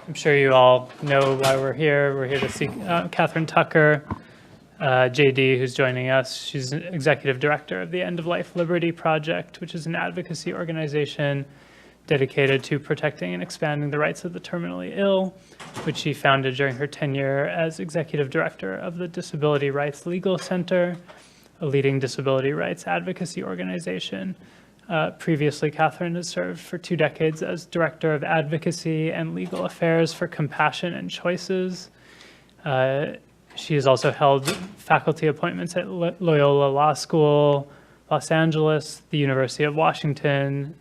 I'm sure you all know why we're here. We're here to see Kathryn Tucker, JD, who's joining us. She's an executive director of the End of Life Liberty Project, which is an advocacy organization dedicated to protecting and expanding the rights of the terminally ill, which she founded during her tenure as executive director of the Disability Rights Legal Center, a leading disability rights advocacy organization. Previously, Kathryn has served for 2 decades as Director of Advocacy and Legal Affairs for Compassion and Choices. She has also held faculty appointments at Loyola Law School, Los Angeles, the University of Washington,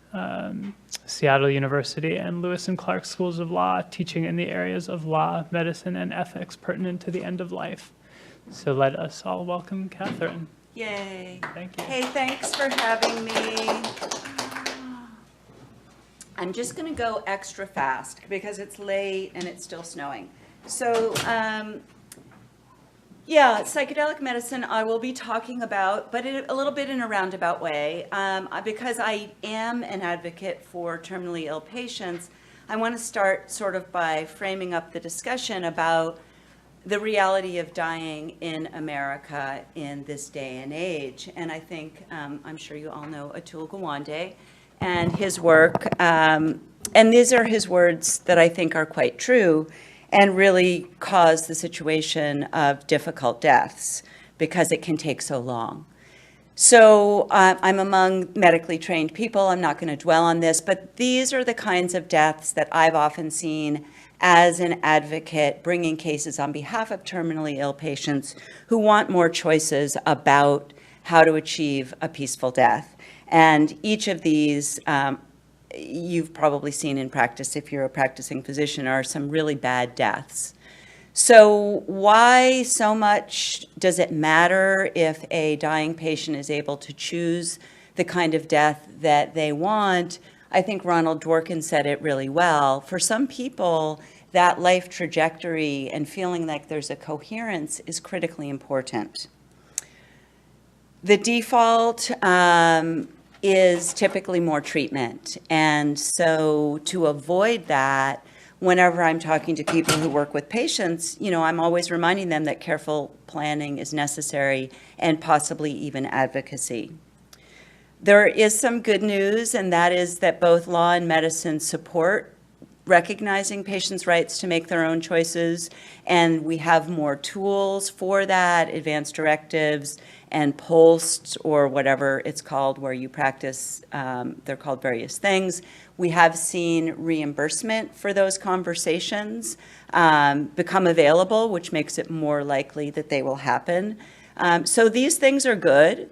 Seattle University, and Lewis and Clark Schools of Law, teaching in the areas of law, medicine, and ethics pertinent to the end of life. So let us all welcome Kathryn. Yay. Thank you. Hey, thanks for having me. I'm just going to go extra fast because it's late and it's still snowing. So, yeah, psychedelic medicine I will be talking about, but a little bit in a roundabout way. Because I am an advocate for terminally ill patients, I want to start sort of by framing up the discussion about the reality of dying in America in this day and age. And I think, I'm sure you all know Atul Gawande and his work. And these are his words that I think are quite true and really cause the situation of difficult deaths because it can take so long. So I'm among medically trained people. I'm not going to dwell on this, but these are the kinds of deaths that I've often seen as an advocate bringing cases on behalf of terminally ill patients who want more choices about how to achieve a peaceful death. And each of these, you've probably seen in practice if you're a practicing physician, are some really bad deaths. So why so much does it matter if a dying patient is able to choose the kind of death that they want? I think Ronald Dworkin said it really well. For some people, that life trajectory and feeling like there's a coherence is critically important. The default is typically more treatment. And so to avoid that, whenever I'm talking to people who work with patients, I'm always reminding them that careful planning is necessary and possibly even advocacy. There is some good news, and that is that both law and medicine support recognizing patients' rights to make their own choices, and we have more tools for that, advanced directives and POLST, or whatever it's called, where you practice, they're called various things. We have seen reimbursement for those conversations become available, which makes it more likely that they will happen. So these things are good.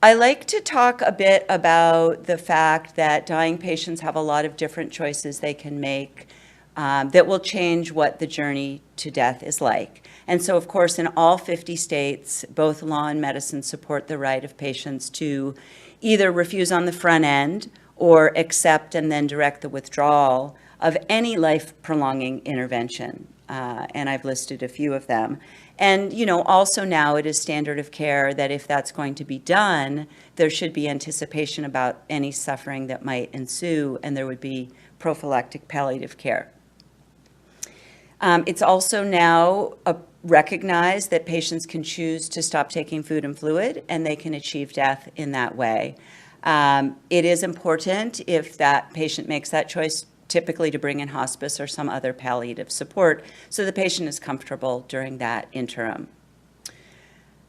I like to talk a bit about the fact that dying patients have a lot of different choices they can make that will change what the journey to death is like. And so, of course, in all 50 states, both law and medicine support the right of patients to either refuse on the front end or accept and then direct the withdrawal of any life-prolonging intervention. And I've listed a few of them. And, also now it is standard of care that if that's going to be done, there should be anticipation about any suffering that might ensue, and there would be prophylactic palliative care. It's also now recognized that patients can choose to stop taking food and fluid, and they can achieve death in that way. It is important if that patient makes that choice typically to bring in hospice or some other palliative support so the patient is comfortable during that interim.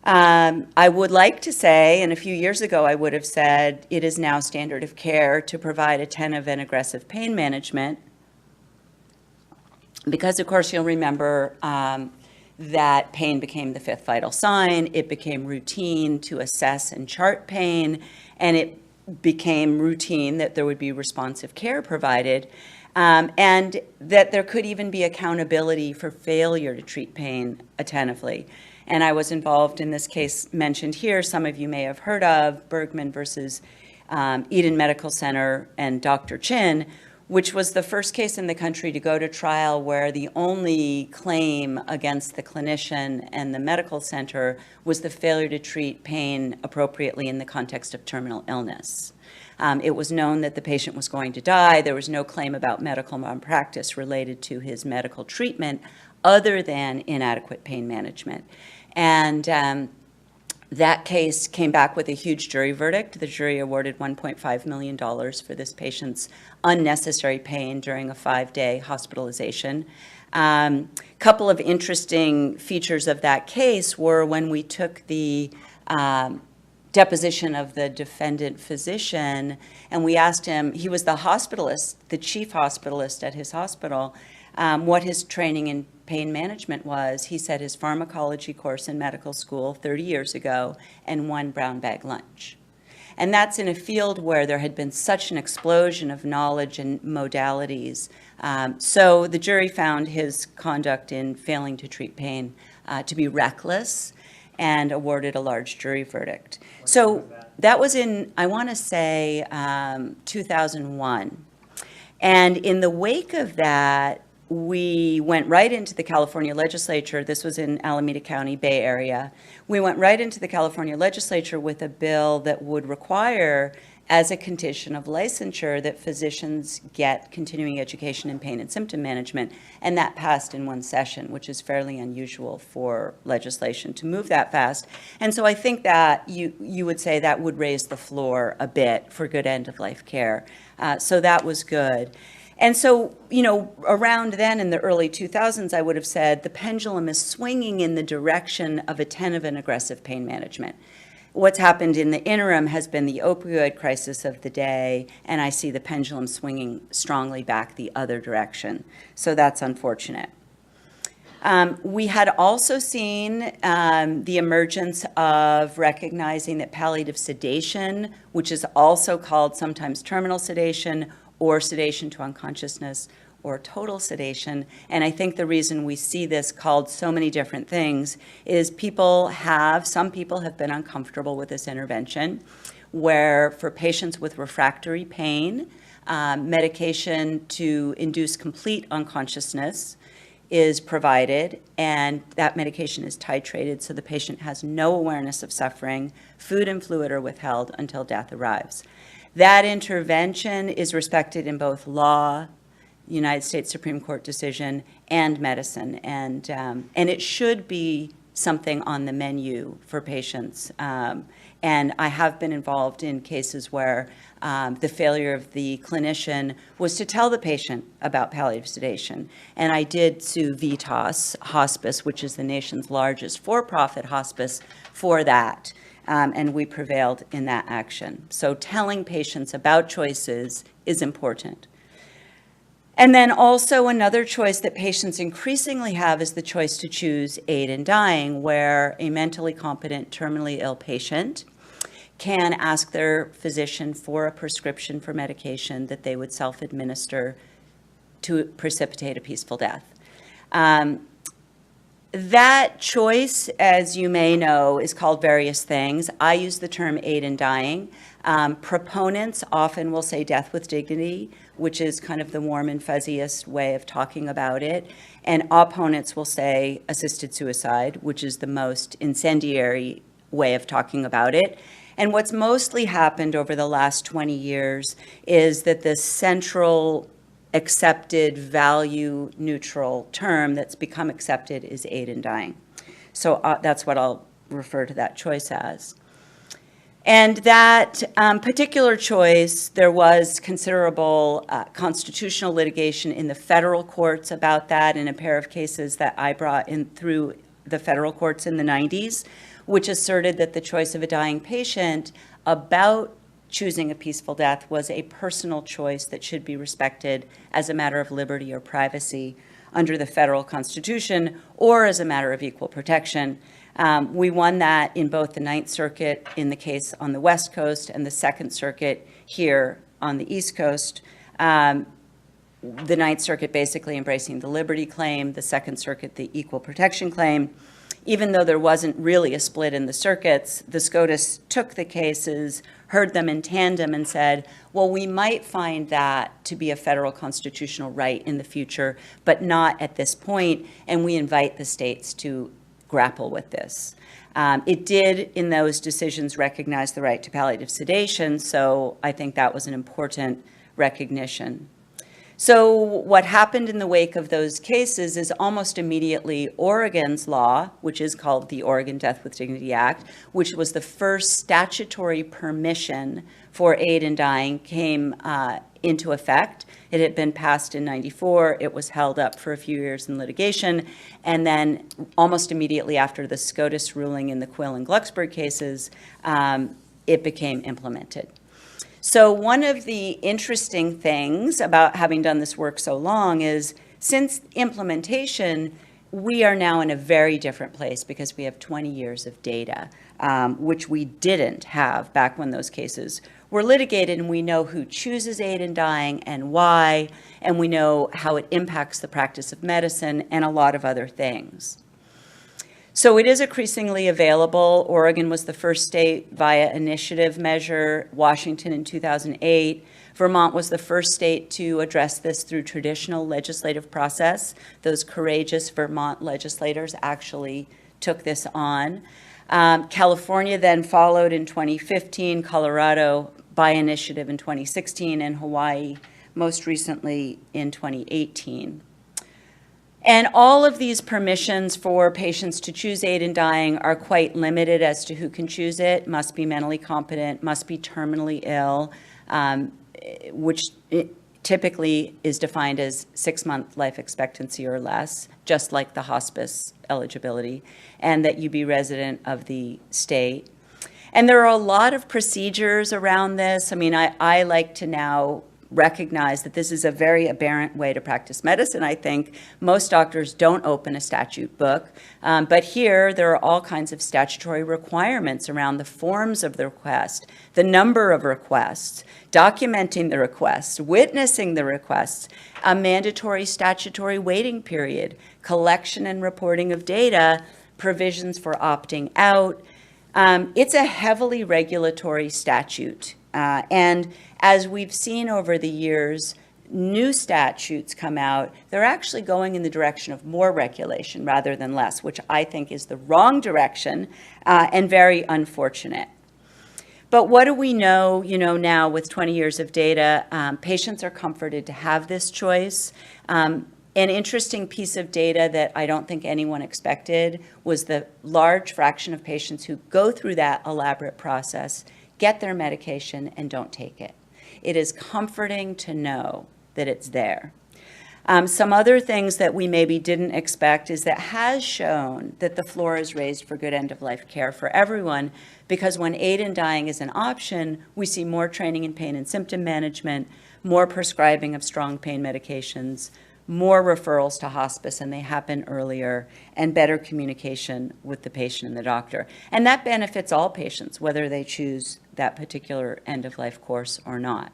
I would like to say, and a few years ago I would have said, it is now standard of care to provide attentive and aggressive pain management because, of course, you'll remember that pain became the 5th vital sign. It became routine to assess and chart pain, and it became routine that there would be responsive care provided, and that there could even be accountability for failure to treat pain attentively. And I was involved in this case mentioned here, some of you may have heard of, Bergman versus Eden Medical Center and Dr. Chin, which was the first case in the country to go to trial where the only claim against the clinician and the medical center was the failure to treat pain appropriately in the context of terminal illness. It was known that the patient was going to die. There was no claim about medical malpractice related to his medical treatment other than inadequate pain management. And that case came back with a huge jury verdict. The jury awarded $1.5 million for this patient's unnecessary pain during a 5-day hospitalization. Couple of interesting features of that case were when we took the deposition of the defendant physician, and we asked him, he was the hospitalist, the chief hospitalist at his hospital, what his training in pain management was. He said his pharmacology course in medical school 30 years ago and 1 brown bag lunch. And that's in a field where there had been such an explosion of knowledge and modalities. So the jury found his conduct in failing to treat pain to be reckless and awarded a large jury verdict. So that was in, I want to say, 2001. And in the wake of that, we went right into the California legislature. This was in Alameda County, Bay Area. We went right into the California legislature with a bill that would require, as a condition of licensure, that physicians get continuing education in pain and symptom management. And that passed in one session, which is fairly unusual for legislation to move that fast. And so I think that you would say that would raise the floor a bit for good end-of-life care. So that was good. And so, you know, around then in the early 2000s, I would have said the pendulum is swinging in the direction of attentive and aggressive pain management. What's happened in the interim has been the opioid crisis of the day, and I see the pendulum swinging strongly back the other direction. So that's unfortunate. We had also seen the emergence of recognizing that palliative sedation, which is also called sometimes terminal sedation or sedation to unconsciousness or total sedation. And I think the reason we see this called so many different things is some people have been uncomfortable with this intervention, where for patients with refractory pain, medication to induce complete unconsciousness is provided, and that medication is titrated so the patient has no awareness of suffering. Food and fluid are withheld until death arrives. That intervention is respected in both law, United States Supreme Court decision, and medicine, and it should be something on the menu for patients. And I have been involved in cases where the failure of the clinician was to tell the patient about palliative sedation. And I did sue VITAS Hospice, which is the nation's largest for-profit hospice, for that. And we prevailed in that action. So telling patients about choices is important. And then also another choice that patients increasingly have is the choice to choose aid in dying, where a mentally competent, terminally ill patient can ask their physician for a prescription for medication that they would self-administer to precipitate a peaceful death. That choice, as you may know, is called various things. I use the term aid in dying. Proponents often will say death with dignity, which is kind of the warm and fuzziest way of talking about it. And opponents will say assisted suicide, which is the most incendiary way of talking about it. And what's mostly happened over the last 20 years is that the central accepted value neutral term that's become accepted is aid in dying. So that's what I'll refer to that choice as. And that particular choice, there was considerable constitutional litigation in the federal courts about that in a pair of cases that I brought in through the federal courts in the 90s, which asserted that the choice of a dying patient about choosing a peaceful death was a personal choice that should be respected as a matter of liberty or privacy under the federal constitution or as a matter of equal protection. We won that in both the Ninth Circuit in the case on the West Coast and the Second Circuit here on the East Coast. The Ninth Circuit basically embracing the liberty claim, the Second Circuit the equal protection claim. Even though there wasn't really a split in the circuits, the SCOTUS took the cases, heard them in tandem, and said, well, we might find that to be a federal constitutional right in the future, but not at this point, and we invite the states to grapple with this. It did, in those decisions, recognize the right to palliative sedation, so I think that was an important recognition. So what happened in the wake of those cases is almost immediately Oregon's law, which is called the Oregon Death with Dignity Act, which was the first statutory permission for aid in dying, came into effect. It had been passed in '94. It was held up for a few years in litigation. And then almost immediately after the SCOTUS ruling in the Quill and Glucksberg cases, it became implemented. So one of the interesting things about having done this work so long is since implementation, we are now in a very different place because we have 20 years of data, which we didn't have back when those cases were litigated, and we know who chooses aid in dying and why, and we know how it impacts the practice of medicine and a lot of other things. So it is increasingly available. Oregon was the first state via initiative measure, Washington in 2008. Vermont was the first state to address this through traditional legislative process. Those courageous Vermont legislators actually took this on. California then followed in 2015, Colorado by initiative in 2016, and Hawaii most recently in 2018. And all of these permissions for patients to choose aid in dying are quite limited as to who can choose it. Must be mentally competent, must be terminally ill, which typically is defined as 6-month life expectancy or less, just like the hospice eligibility, and that you be resident of the state. And there are a lot of procedures around this. I mean, I like to now recognize that this is a very aberrant way to practice medicine. I think most doctors don't open a statute book, but here there are all kinds of statutory requirements around the forms of the request, the number of requests, documenting the requests, witnessing the requests, a mandatory statutory waiting period, collection and reporting of data, provisions for opting out. It's a heavily regulatory statute. And as we've seen over the years, new statutes come out, they're actually going in the direction of more regulation rather than less, which I think is the wrong direction and very unfortunate. But what do we know, now with 20 years of data? Patients are comforted to have this choice. An interesting piece of data that I don't think anyone expected was the large fraction of patients who go through that elaborate process, get their medication, and don't take it. It is comforting to know that it's there. Some other things that we maybe didn't expect is that has shown that the floor is raised for good end-of-life care for everyone, because when aid in dying is an option, we see more training in pain and symptom management, more prescribing of strong pain medications, more referrals to hospice, and they happen earlier, and better communication with the patient and the doctor. And that benefits all patients, whether they choose that particular end-of-life course or not.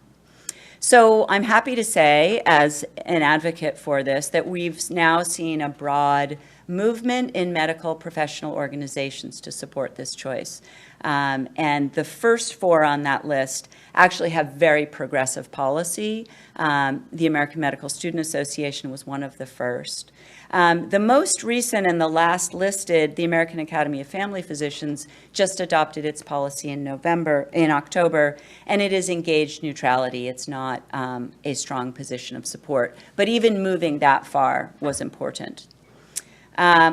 So I'm happy to say, as an advocate for this, that we've now seen a broad movement in medical professional organizations to support this choice. And the first 4 on that list actually have very progressive policy. The American Medical Student Association was one of the first. The most recent and the last listed, the American Academy of Family Physicians, just adopted its policy in October, and it is engaged neutrality. It's not a strong position of support. But even moving that far was important.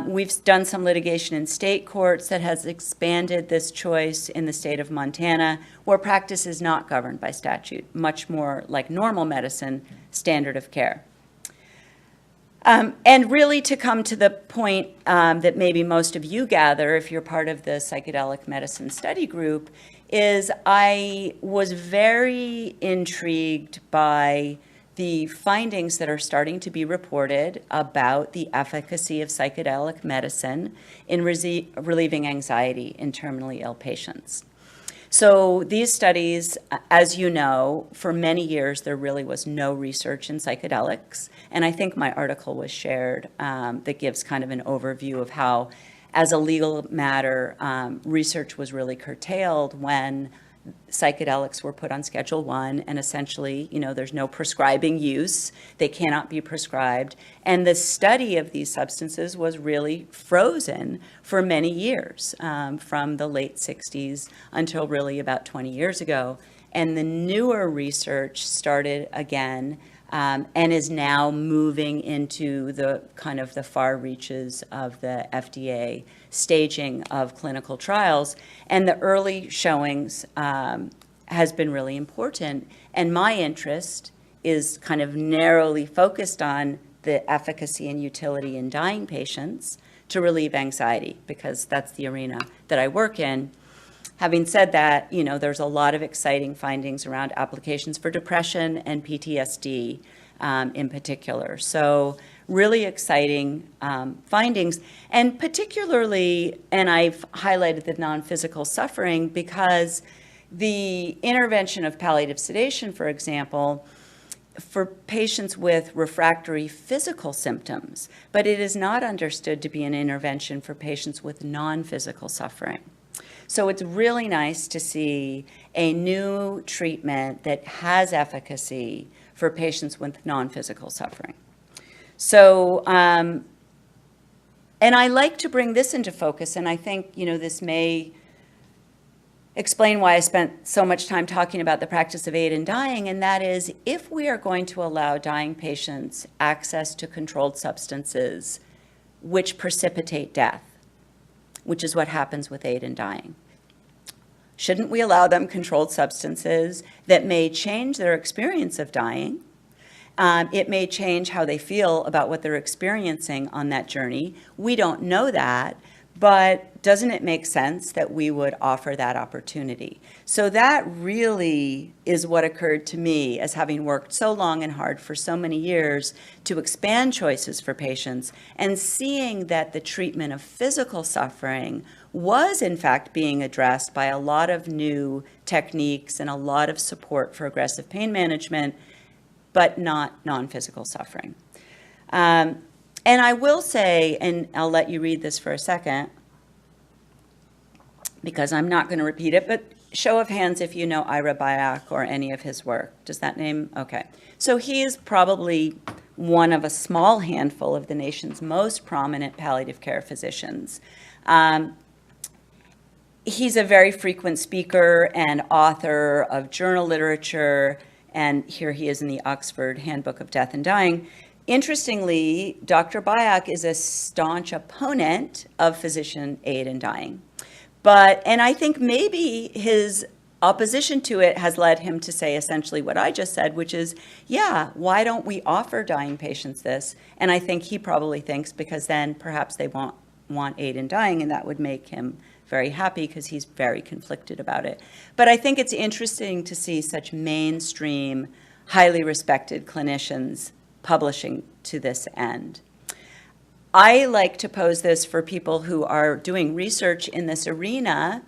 We've done some litigation in state courts that has expanded this choice in the state of Montana, where practice is not governed by statute, much more like normal medicine, standard of care. And really to come to the point that maybe most of you gather if you're part of the psychedelic medicine study group, is I was very intrigued by the findings that are starting to be reported about the efficacy of psychedelic medicine in relieving anxiety in terminally ill patients. So these studies, as you know, for many years there really was no research in psychedelics, and I think my article was shared that gives kind of an overview of how, as a legal matter, research was really curtailed when psychedelics were put on Schedule 1, and essentially, there's no prescribing use. They cannot be prescribed. And the study of these substances was really frozen for many years, from the late 60s until really about 20 years ago. And the newer research started again, and is now moving into the kind of the far reaches of the FDA staging of clinical trials. And the early showings has been really important. And my interest is kind of narrowly focused on the efficacy and utility in dying patients to relieve anxiety, because that's the arena that I work in. Having said that, there's a lot of exciting findings around applications for depression and PTSD in particular. So really exciting findings, and particularly, and I've highlighted the non-physical suffering because the intervention of palliative sedation, for example, for patients with refractory physical symptoms, but it is not understood to be an intervention for patients with non-physical suffering. So it's really nice to see a new treatment that has efficacy for patients with non-physical suffering. So, and I like to bring this into focus, and I think, this may explain why I spent so much time talking about the practice of aid in dying, and that is, if we are going to allow dying patients access to controlled substances which precipitate death, which is what happens with aid in dying, shouldn't we allow them controlled substances that may change their experience of dying? It may change how they feel about what they're experiencing on that journey. We don't know that, but doesn't it make sense that we would offer that opportunity? So that really is what occurred to me as having worked so long and hard for so many years to expand choices for patients, and seeing that the treatment of physical suffering was in fact being addressed by a lot of new techniques and a lot of support for aggressive pain management, but not non-physical suffering. And I will say, and I'll let you read this for a second, because I'm not going to repeat it, but show of hands if you know Ira Byock or any of his work. Does that name? Okay. So he is probably one of a small handful of the nation's most prominent palliative care physicians. He's a very frequent speaker and author of journal literature, and here he is in the Oxford Handbook of Death and Dying. Interestingly, Dr. Byock is a staunch opponent of physician aid in dying. And I think maybe his opposition to it has led him to say essentially what I just said, which is, yeah, why don't we offer dying patients this? And I think he probably thinks because then perhaps they won't want aid in dying, and that would make him very happy because he's very conflicted about it. But I think it's interesting to see such mainstream, highly respected clinicians publishing to this end. I like to pose this for people who are doing research in this arena.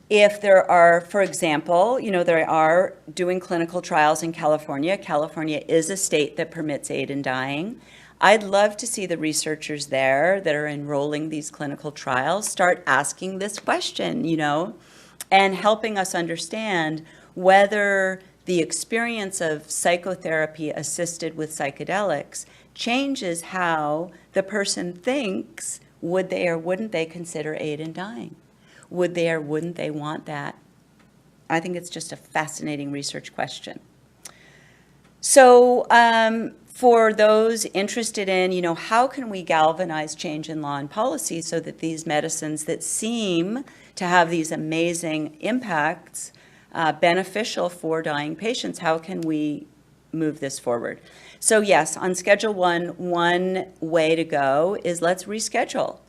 If there are, for example, there are doing clinical trials in California. California is a state that permits aid in dying. I'd love to see the researchers there that are enrolling these clinical trials start asking this question, and helping us understand whether the experience of psychotherapy assisted with psychedelics changes how the person thinks, would they or wouldn't they consider aid in dying? Would they or wouldn't they want that? I think it's just a fascinating research question. So for those interested in, how can we galvanize change in law and policy so that these medicines that seem to have these amazing impacts beneficial for dying patients, how can we move this forward? So yes, on Schedule 1, one way to go is let's reschedule.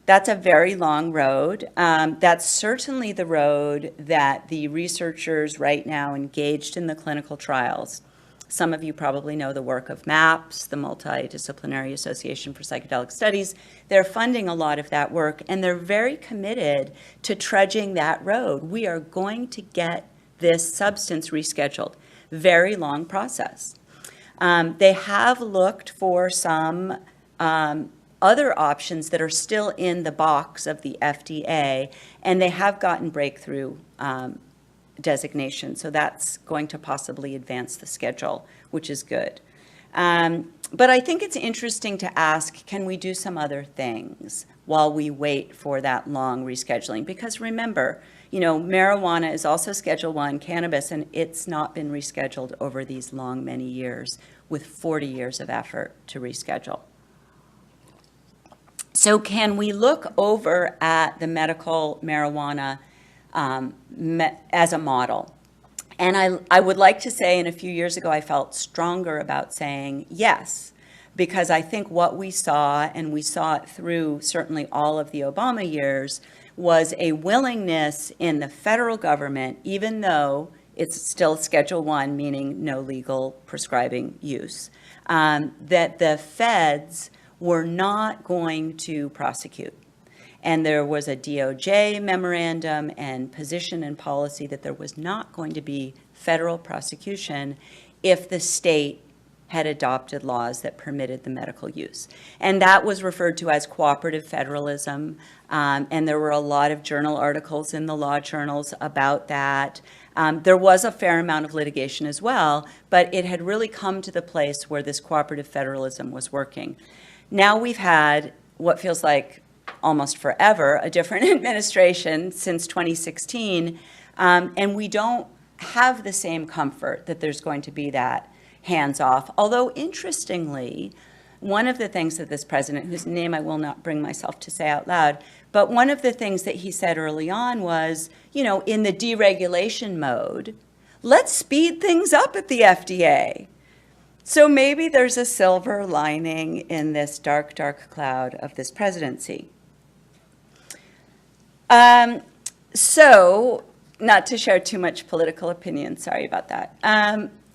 That's a very long road. That's certainly the road that the researchers right now engaged in the clinical trials. Some of you probably know the work of MAPS, the Multidisciplinary Association for Psychedelic Studies. They're funding a lot of that work, and they're very committed to trudging that road. We are going to get this substance rescheduled. Very long process. They have looked for some other options that are still in the box of the FDA, and they have gotten breakthrough designation. So that's going to possibly advance the schedule, which is good. But I think it's interesting to ask, can we do some other things while we wait for that long rescheduling? Because remember, marijuana is also Schedule I cannabis, and it's not been rescheduled over these long, many years with 40 years of effort to reschedule. So can we look over at the medical marijuana as a model? And I would like to say, and a few years ago I felt stronger about saying yes, because I think what we saw, and we saw it through certainly all of the Obama years, was a willingness in the federal government, even though it's still Schedule I, meaning no legal prescribing use, that the feds were not going to prosecute. And there was a DOJ memorandum and position and policy that there was not going to be federal prosecution if the state had adopted laws that permitted the medical use. And that was referred to as cooperative federalism. And there were a lot of journal articles in the law journals about that. There was a fair amount of litigation as well, but it had really come to the place where this cooperative federalism was working. Now we've had what feels like almost forever, a different administration since 2016, and we don't have the same comfort that there's going to be that hands-off. Although, interestingly, one of the things that this president, whose name I will not bring myself to say out loud, but one of the things that he said early on was, in the deregulation mode, let's speed things up at the FDA. So maybe there's a silver lining in this dark, dark cloud of this presidency. So, not to share too much political opinion, sorry about that.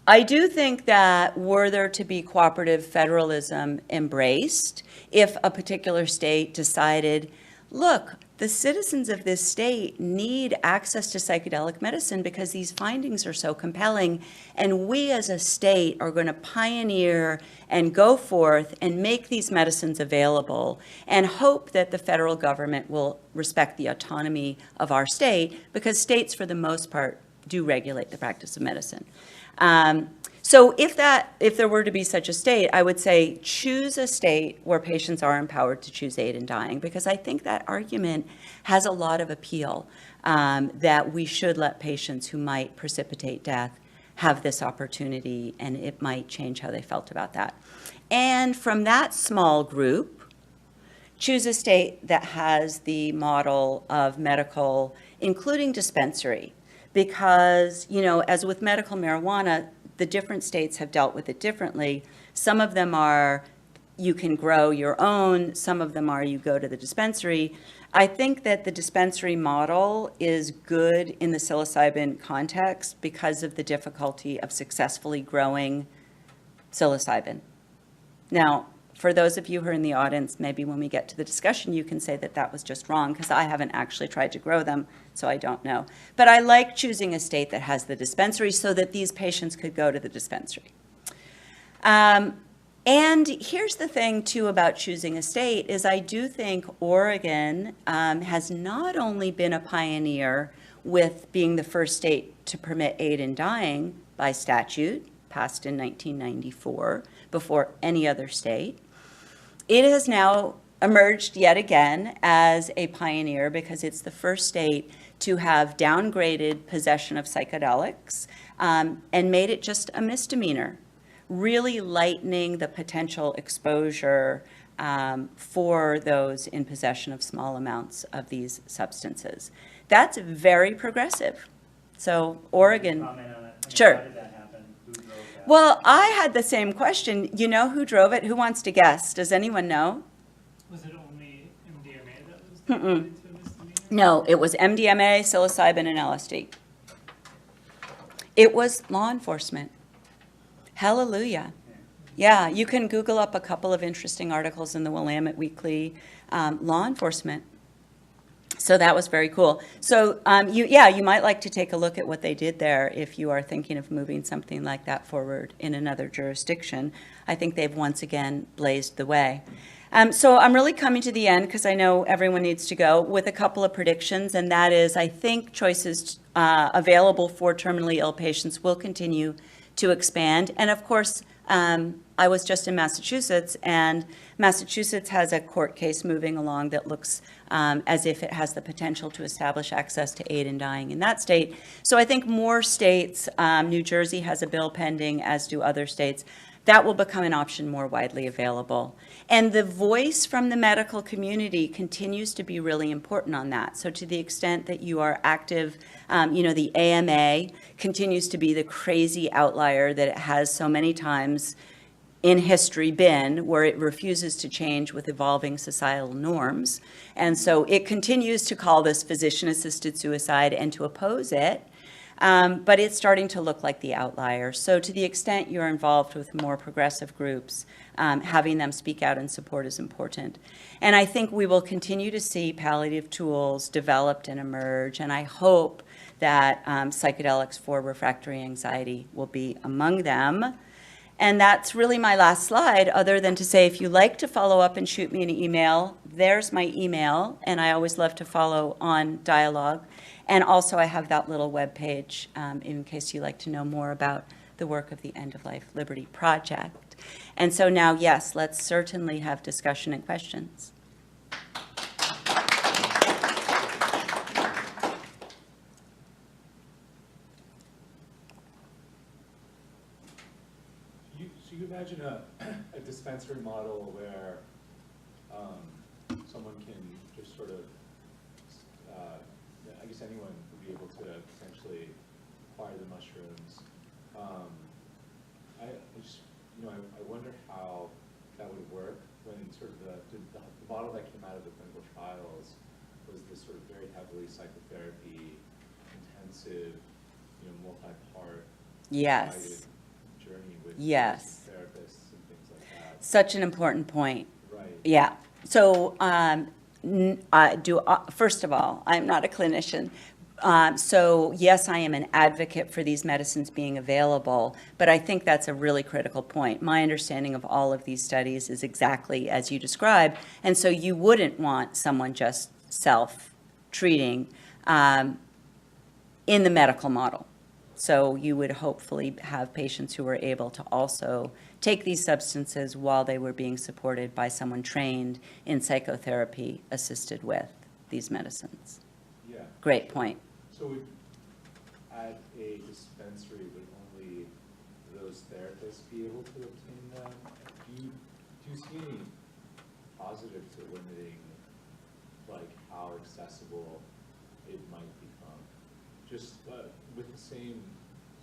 I do think that were there to be cooperative federalism embraced, if a particular state decided, look, the citizens of this state need access to psychedelic medicine because these findings are so compelling, and we as a state are going to pioneer and go forth and make these medicines available and hope that the federal government will respect the autonomy of our state, because states, for the most part, do regulate the practice of medicine. So if there were to be such a state, I would say choose a state where patients are empowered to choose aid in dying, because I think that argument has a lot of appeal, that we should let patients who might precipitate death have this opportunity, and it might change how they felt about that. And from that small group, choose a state that has the model of medical, including dispensary, because, as with medical marijuana, the different states have dealt with it differently. Some of them are you can grow your own. Some of them are you go to the dispensary. I think that the dispensary model is good in the psilocybin context because of the difficulty of successfully growing psilocybin. Now, for those of you who are in the audience, maybe when we get to the discussion, you can say that that was just wrong, because I haven't actually tried to grow them, so I don't know. But I like choosing a state that has the dispensary so that these patients could go to the dispensary. And here's the thing, too, about choosing a state, is I do think Oregon has not only been a pioneer with being the first state to permit aid in dying by statute, passed in 1994, before any other state. It has now emerged yet again as a pioneer because it's the first state to have downgraded possession of psychedelics and made it just a misdemeanor, really lightening the potential exposure for those in possession of small amounts of these substances. That's very progressive. So Oregon, sure. How did that happen? Who drove that? Well, I had the same question. You know who drove it? Who wants to guess? Does anyone know? Was it only MDMA that was downgraded to a misdemeanor? No, it was MDMA, psilocybin, and LSD. It was law enforcement. Hallelujah. Yeah, you can Google up a couple of interesting articles in the Willamette Weekly, law enforcement. So that was very cool. So you might like to take a look at what they did there if you are thinking of moving something like that forward in another jurisdiction. I think they've once again blazed the way. So I'm really coming to the end because I know everyone needs to go with a couple of predictions, and that is I think choices available for terminally ill patients will continue to expand. And of course, I was just in Massachusetts, and Massachusetts has a court case moving along that looks as if it has the potential to establish access to aid in dying in that state. So I think more states, New Jersey has a bill pending, as do other states, that will become an option more widely available. And the voice from the medical community continues to be really important on that. So to the extent that you are active, the AMA continues to be the crazy outlier that it has so many times in history been, where it refuses to change with evolving societal norms. And so it continues to call this physician-assisted suicide and to oppose it. But it's starting to look like the outlier. So to the extent you're involved with more progressive groups, having them speak out in support is important. And I think we will continue to see palliative tools developed and emerge, and I hope that psychedelics for refractory anxiety will be among them. And that's really my last slide, other than to say, if you like to follow up and shoot me an email, there's my email, and I always love to follow on dialogue. And also I have that little webpage in case you like to know more about the work of the End of Life Liberty Project. And so now, yes, let's certainly have discussion and questions. So you imagine a dispensary model where someone can just sort of, I guess anyone would be able to potentially acquire the mushrooms. I wonder how that would work when sort of the model that came out of the clinical trials was this sort of very heavily psychotherapy intensive, multi-part Yes. journey with Yes. therapists and things like that. Such an important point. Right. Yeah. So first of all, I'm not a clinician. So yes, I am an advocate for these medicines being available, but I think that's a really critical point. My understanding of all of these studies is exactly as you described, and so you wouldn't want someone just self-treating in the medical model. So you would hopefully have patients who were able to also take these substances while they were being supported by someone trained in psychotherapy assisted with these medicines. Yeah. Great point. So at a dispensary, would only those therapists be able to obtain them? Do you see any positive to limiting, like, how accessible it might become? Just with the same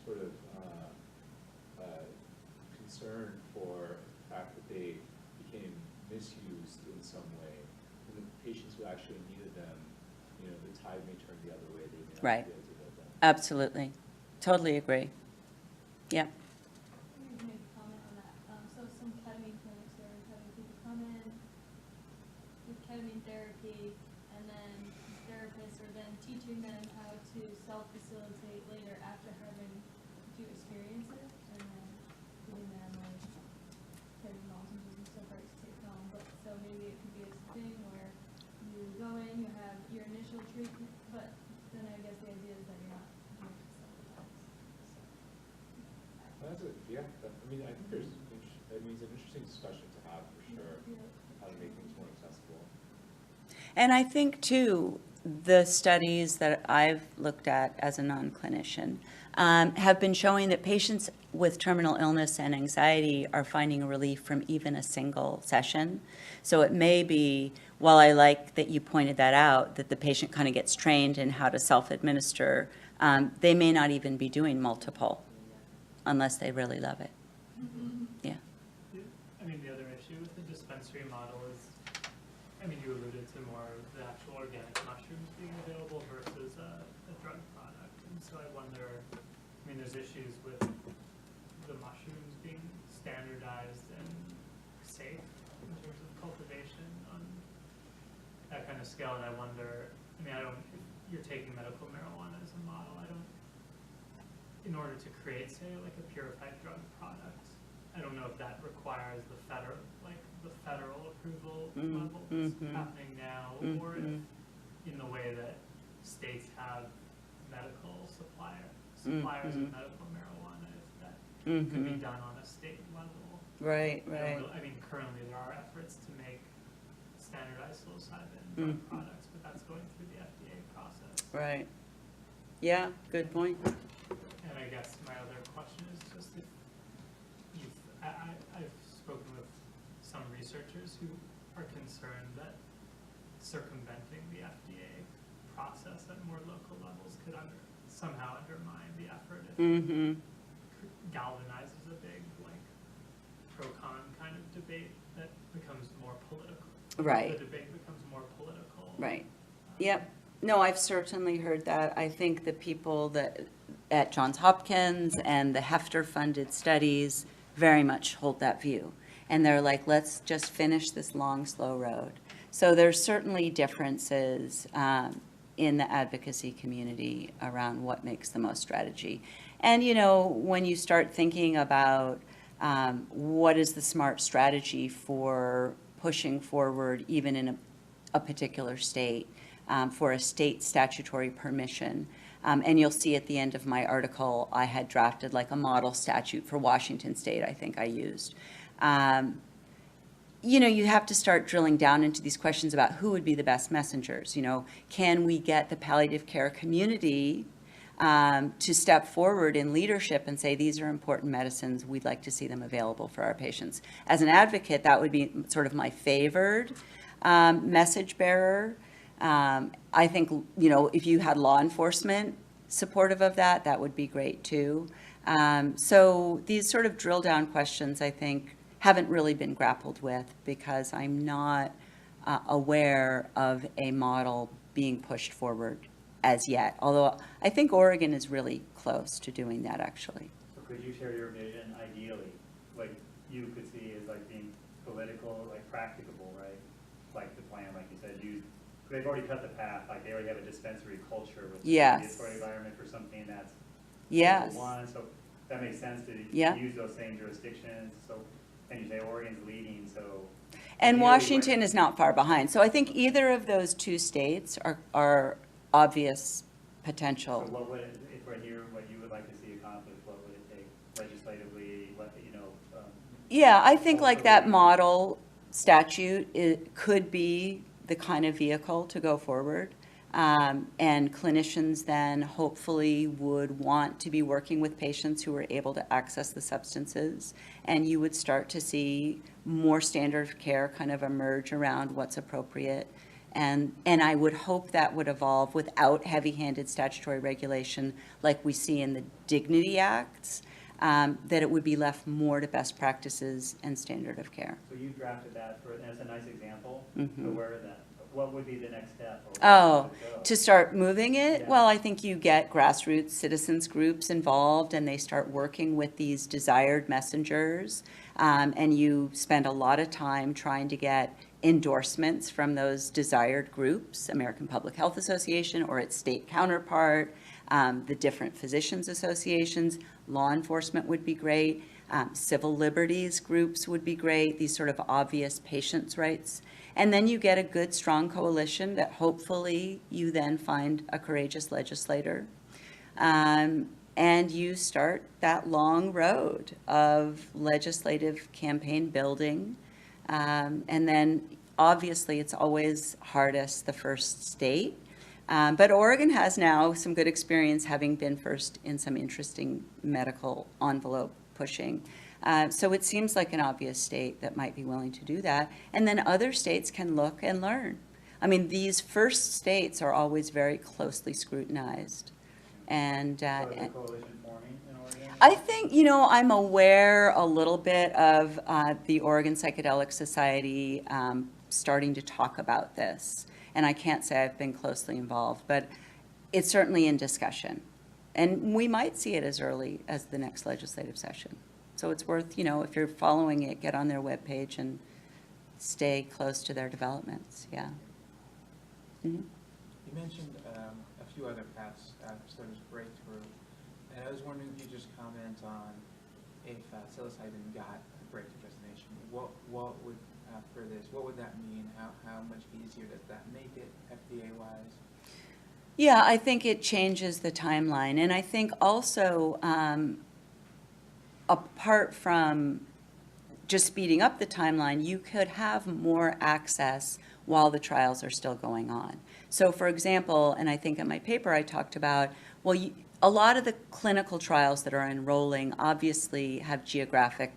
sort of concern for the fact that they became misused in some way, and the patients who actually needed them, the tide may turn the other way. They may not Right. be able to get them. Absolutely. Totally agree. Yeah. Maybe make a comment on that. So some ketamine clinics are having people come in with ketamine therapy, and then therapists are then teaching them how to self-facilitate later after having to experience it, and then giving them like ketamine lozenges and stuff like to take home. But so maybe it could be a thing where you go in, you have your initial treatment, but then I guess the idea is that you're not doing it self-defense. That's it. Yeah. I think it's an interesting discussion to have for sure. How to make things more accessible. And I think, too, the studies that I've looked at as a non-clinician have been showing that patients with terminal illness and anxiety are finding a relief from even a single session. So it may be, while I like that you pointed that out, that the patient kind of gets trained in how to self-administer, they may not even be doing multiple unless they really love it. Yeah. The other issue with the dispensary model is, you alluded to more of the actual organic mushrooms being available versus a drug product. And so I wonder, there's issues with the mushrooms being standardized and safe in terms of cultivation on that kind of scale. And I wonder, if you're taking medical marijuana as a model, in order to create, say, like a purified drug product, I don't know if that requires the federal approval level that's happening now, or if in the way that states have medical suppliers of medical marijuana, if that could be done on a state level. Right, I don't right. I mean, currently there are efforts to make standardized psilocybin drug products, but that's going through the FDA process. Right. Yeah, good point. And I guess my other question is just if I've spoken with some researchers who are concerned that circumventing the FDA process at more local levels could somehow undermine the effort if galvanizes a big pro-con kind of debate that becomes more political. Right. The debate becomes more political. Right. Yep. No, I've certainly heard that. I think the people that at Johns Hopkins and the Hefter-funded studies very much hold that view. And they're like, let's just finish this long, slow road. So there's certainly differences in the advocacy community around what makes the most strategy. And, you know, when you start thinking about what is the smart strategy for pushing forward even in a particular state, for a state statutory permission. And you'll see at the end of my article, I had drafted like a model statute for Washington State, I think I used. You know, you have to start drilling down into these questions about who would be the best messengers. You know, can we get the palliative care community to step forward in leadership and say, these are important medicines, we'd like to see them available for our patients. As an advocate, that would be sort of my favored message bearer. I think, you know, if you had law enforcement supportive of that, that would be great too. So these sort of drill down questions, I think, haven't really been grappled with because I'm not aware of a model being pushed forward as yet, although I think Oregon is really close to doing that actually. So could you share your vision ideally, like you could see as like being political, like practicable, right? Like the plan, like you said, they've already cut the path, like they already have a dispensary culture with the regulatory environment for something that's one, so that makes sense to use those same jurisdictions. So, and you say Oregon's leading, so. And Washington is not far behind. So I think either of those two states are obvious potential. So what would, if we're here, what you would like to see accomplished, what would it take legislatively, what, you know? Yeah, I think like that model statute, it could be the kind of vehicle to go forward. And clinicians then hopefully would want to be working with patients who are able to access the substances. And you would start to see more standard of care kind of emerge around what's appropriate. And I would hope that would evolve without heavy-handed statutory regulation like we see in the Dignity Acts, that it would be left more to best practices and standard of care. So you drafted that as a nice example. So what would be the next step? To start moving it? Yeah. Well, I think you get grassroots citizens groups involved and they start working with these desired messengers. And you spend a lot of time trying to get endorsements from those desired groups, American Public Health Association or its state counterpart, the different physicians associations, law enforcement would be great, civil liberties groups would be great, these sort of obvious patients' rights. And then you get a good, strong coalition that hopefully you then find a courageous legislator. And you start that long road of legislative campaign building. And then obviously it's always hardest the first state. But Oregon has now some good experience having been first in some interesting medical envelope pushing. So it seems like an obvious state that might be willing to do that. And then other states can look and learn. I mean, these first states are always very closely scrutinized. And So is a coalition forming in Oregon? I think, you know, I'm aware a little bit of the Oregon Psychedelic Society starting to talk about this. And I can't say I've been closely involved, but it's certainly in discussion. And we might see it as early as the next legislative session. So it's worth, you know, if you're following it, get on their webpage and stay close to their developments, yeah. You mentioned a few other paths after there was breakthrough, and I was wondering if you just comment on if psilocybin got a breakthrough designation, what would, for this, what would that mean? How much easier does that make it FDA-wise? Yeah, I think it changes the timeline. And I think also, apart from just speeding up the timeline, you could have more access while the trials are still going on. So for example, and I think in my paper I talked about, well, a lot of the clinical trials that are enrolling obviously have geographic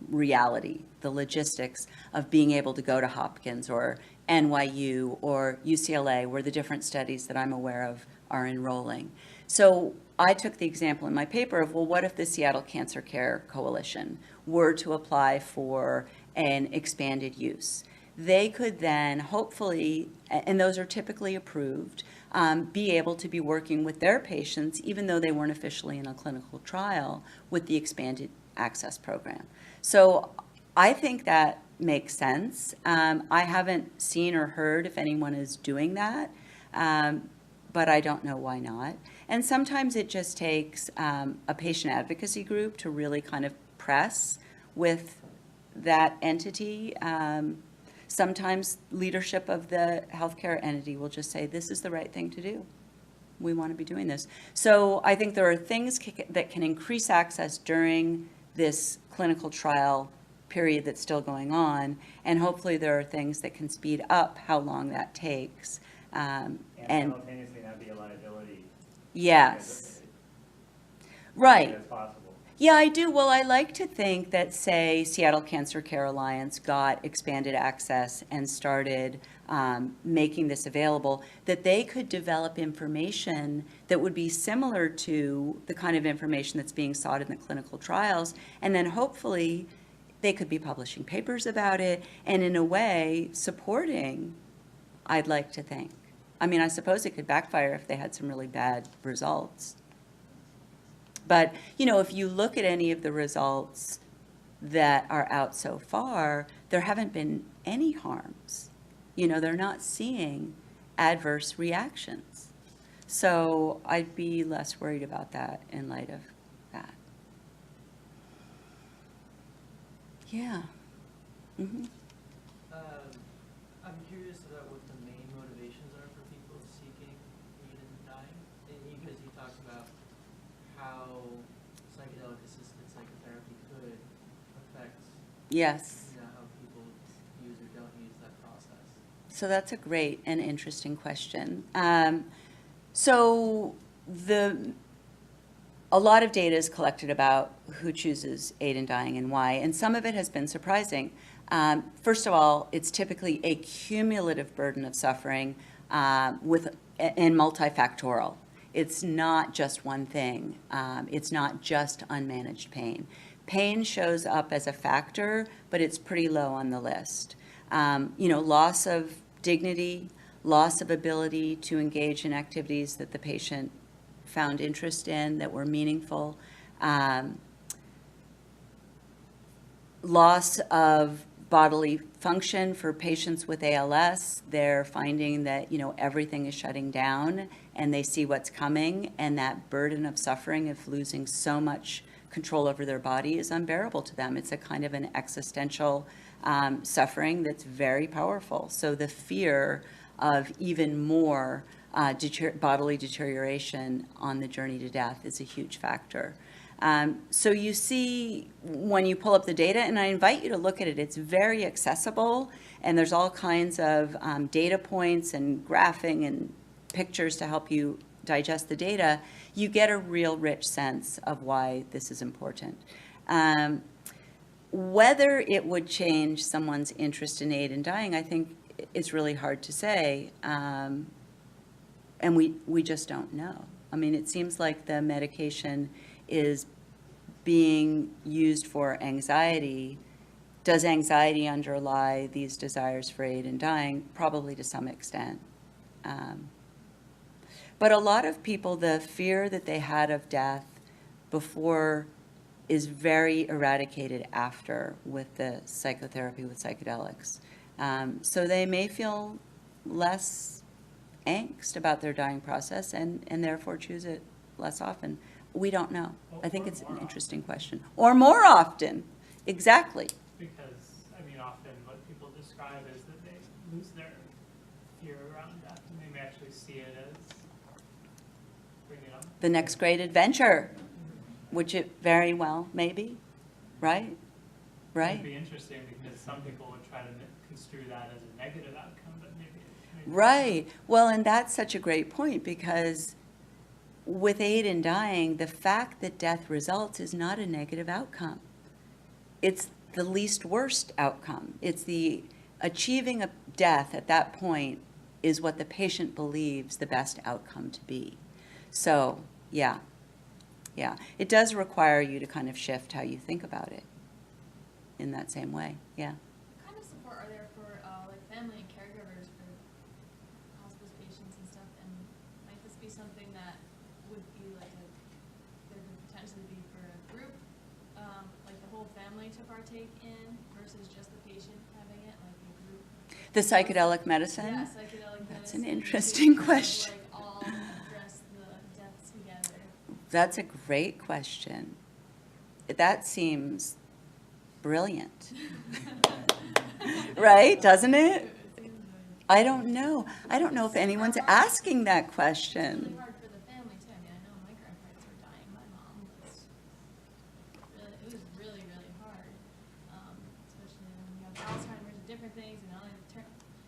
reality, the logistics of being able to go to Hopkins or NYU or UCLA, where the different studies that I'm aware of are enrolling. So I took the example in my paper of, well, what if the Seattle Cancer Care Coalition were to apply for an expanded use? They could then hopefully, and those are typically approved, be able to be working with their patients, even though they weren't officially in a clinical trial, with the expanded access program. So I think that makes sense. I haven't seen or heard if anyone is doing that, but I don't know why not. And sometimes it just takes a patient advocacy group to really kind of press with that entity. Sometimes leadership of the healthcare entity will just say, this is the right thing to do. We want to be doing this. So I think there are things that can increase access during this clinical trial period that's still going on, and hopefully there are things that can speed up how long that takes. And simultaneously not be a liability. Yes. Right. That's possible. Yeah, I do. Well, I like to think that, say, Seattle Cancer Care Alliance got expanded access and started making this available, that they could develop information that would be similar to the kind of information that's being sought in the clinical trials, and then hopefully they could be publishing papers about it and in a way supporting, I'd like to think. I mean, I suppose it could backfire if they had some really bad results. But, you know, if you look at any of the results that are out so far, there haven't been any harms. You know, they're not seeing adverse reactions. So I'd be less worried about that in light of that. Yeah. Mm-hmm. I'm curious about what the main motivations are for people seeking aid in dying. And because you talked about how psychedelic-assisted psychotherapy could affect Yes. how people use or don't use that process. So that's a great and interesting question. So a lot of data is collected about who chooses aid in dying and why, and some of it has been surprising. First of all, it's typically a cumulative burden of suffering and multifactorial. It's not just one thing. It's not just unmanaged pain. Pain shows up as a factor, but it's pretty low on the list. You know, loss of dignity, loss of ability to engage in activities that the patient found interest in that were meaningful, loss of bodily function for patients with ALS. They're finding that, you know, everything is shutting down and they see what's coming, and that burden of suffering of losing so much control over their body is unbearable to them. It's a kind of an existential suffering that's very powerful. So the fear of even more bodily deterioration on the journey to death is a huge factor. So you see, when you pull up the data, and I invite you to look at it, it's very accessible, and there's all kinds of data points and graphing and pictures to help you digest the data. You get a real rich sense of why this is important. Whether it would change someone's interest in aid in dying, I think is really hard to say, and we just don't know. I mean, it seems like the medication is being used for anxiety. Does anxiety underlie these desires for aid in dying? Probably to some extent. But a lot of people, the fear that they had of death before is very eradicated after with the psychotherapy with psychedelics. So they may feel less angst about their dying process and therefore choose it less often. We don't know. I think it's an interesting question. Or more often, exactly. Because, I mean, often what people describe is that they lose their fear around death, and they may actually see it as the next great adventure, which it very well may be, right? Right? It'd be interesting because some people would try to construe that as a negative outcome, but maybe. Right. Well, and that's such a great point, because with aid in dying, the fact that death results is not a negative outcome. It's the least worst outcome. It's the achieving a death at that point is what the patient believes the best outcome to be. So, yeah. It does require you to kind of shift how you think about it in that same way. Yeah. What kind of support are there for like family and caregivers for hospice patients and stuff? And might this be something that would be like there would potentially be for a group, like the whole family to partake in versus just the patient having it, like a group? The psychedelic medicine? Yeah, psychedelic medicine. That's an interesting to question. Like all address the death together. That's a great question. That seems brilliant. Right? Doesn't it? I don't know. I don't know if anyone's asking that It's question. really hard for the family too. I mean, I know my grandparents were dying. My mom was really, it was really, really hard. Especially when you have Alzheimer's and different things and all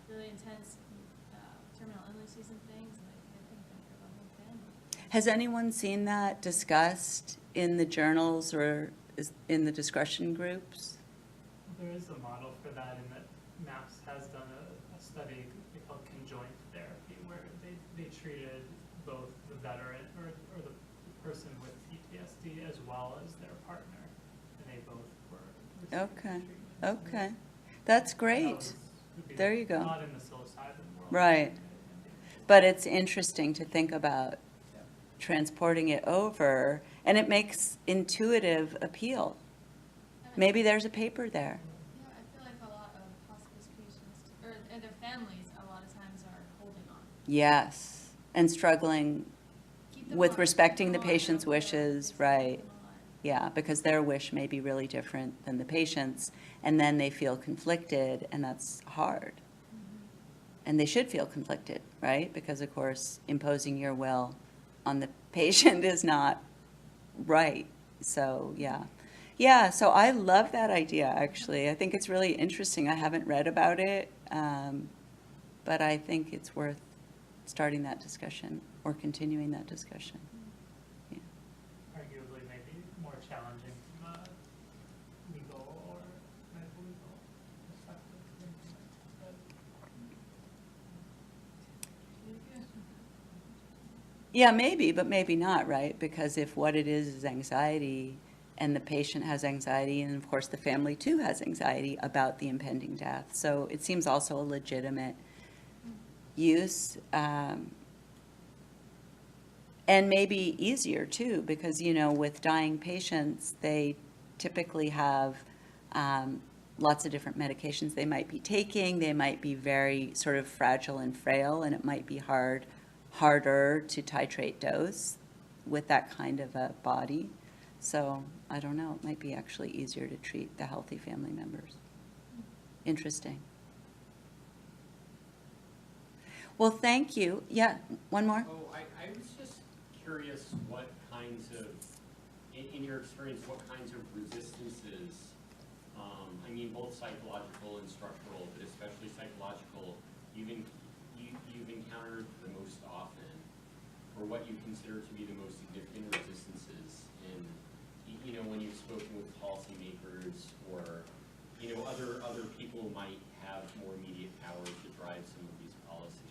really intense terminal illnesses and things. Like, I think that for the whole family. Has anyone seen that discussed in the journals or in the discussion groups? There is a model for that in that MAPS has done a study they call conjoint therapy, where they treated both the veteran or the person with PTSD as well as their partner, and they both were receiving Okay. treatment. Okay. That's That great. would be There you go. Not in the psilocybin world. Right. But it's interesting to think about transporting it over, and it makes intuitive appeal. Maybe there's a paper there. Yeah, I feel like a lot of hospice patients, and their families, a lot of times are holding on. Yes, and struggling Keep them with alive, respecting keep the them alive, patient's they'll live, wishes, keep right? them alive. Yeah, because their wish may be really different than the patient's, and then they feel conflicted, and that's hard. And they should feel conflicted, right? Because, of course, imposing your will on the patient is not right. So, yeah. Yeah, so I love that idea, actually. I think it's really interesting. I haven't read about it, but I think it's worth starting that discussion or continuing that discussion. Yeah. Arguably maybe more challenging from a legal or medical legal perspective. But Yeah, maybe, but maybe not, right? Because if what it is anxiety, and the patient has anxiety, and of course the family too has anxiety about the impending death. So it seems also a legitimate use, and maybe easier too, because, you know, with dying patients, they typically have lots of different medications they might be taking. They might be very sort of fragile and frail, and it might be harder to titrate dose with that kind of a body. So I don't know, it might be actually easier to treat the healthy family members. Interesting. Well, thank you. Yeah, one more? Oh, I was just curious what kinds of, in your experience, what kinds of resistances, I mean, both psychological and structural, but especially psychological, you've encountered the most often, or what you consider to be the most significant resistances in, you know, when you've spoken with policymakers or, you know, other people who might have more immediate power to drive some of these policies.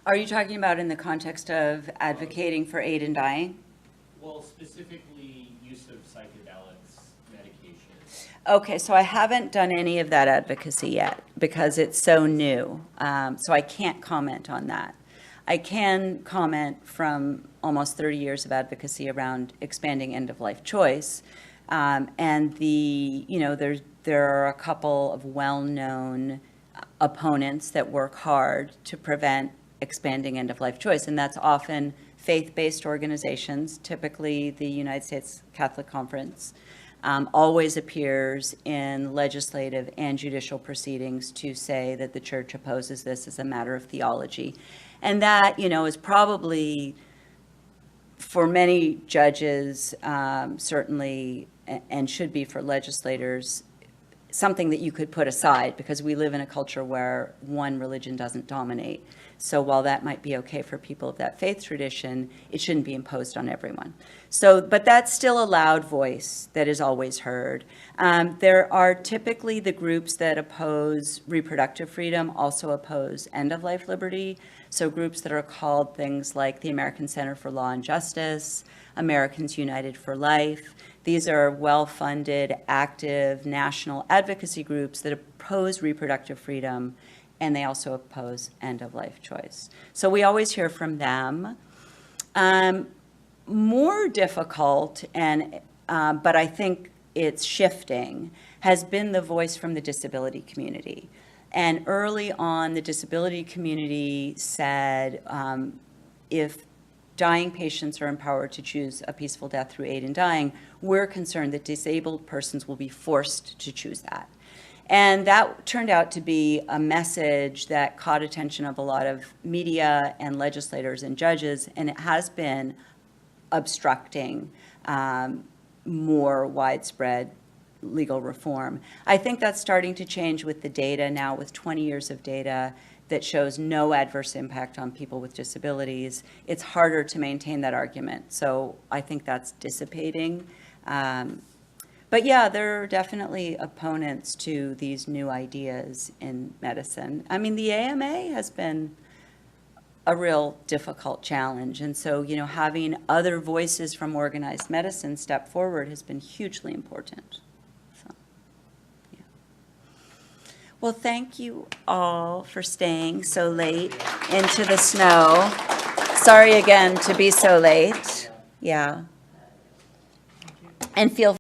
Are you talking about in the context of advocating for aid in dying? Well, specifically use of psychedelics, medication. Okay, so I haven't done any of that advocacy yet because it's so new. So I can't comment on that. I can comment from almost 30 years of advocacy around expanding end-of-life choice. And you know, there are a couple of well-known opponents that work hard to prevent expanding end-of-life choice, and that's often faith-based organizations, typically the United States Catholic Conference, always appears in legislative and judicial proceedings to say that the church opposes this as a matter of theology. And that, you know, is probably for many judges, certainly, and should be for legislators, something that you could put aside, because we live in a culture where one religion doesn't dominate. So while that might be okay for people of that faith tradition, it shouldn't be imposed on everyone. So, but that's still a loud voice that is always heard. There are typically the groups that oppose reproductive freedom also oppose end-of-life liberty. So groups that are called things like the American Center for Law and Justice, Americans United for Life. These are well-funded, active national advocacy groups that oppose reproductive freedom, and they also oppose end-of-life choice. So we always hear from them. More difficult, but I think it's shifting, has been the voice from the disability community. And early on, the disability community said, if dying patients are empowered to choose a peaceful death through aid in dying, we're concerned that disabled persons will be forced to choose that. And that turned out to be a message that caught attention of a lot of media and legislators and judges, and it has been obstructing more widespread legal reform. I think that's starting to change with the data now, with 20 years of data that shows no adverse impact on people with disabilities. It's harder to maintain that argument. So I think that's dissipating. But yeah, there are definitely opponents to these new ideas in medicine. I mean, the AMA has been a real difficult challenge. And so, you know, having other voices from organized medicine step forward has been hugely important. So, yeah. Well, thank you all for staying so late into the snow. Sorry again to be so late. Yeah. And feel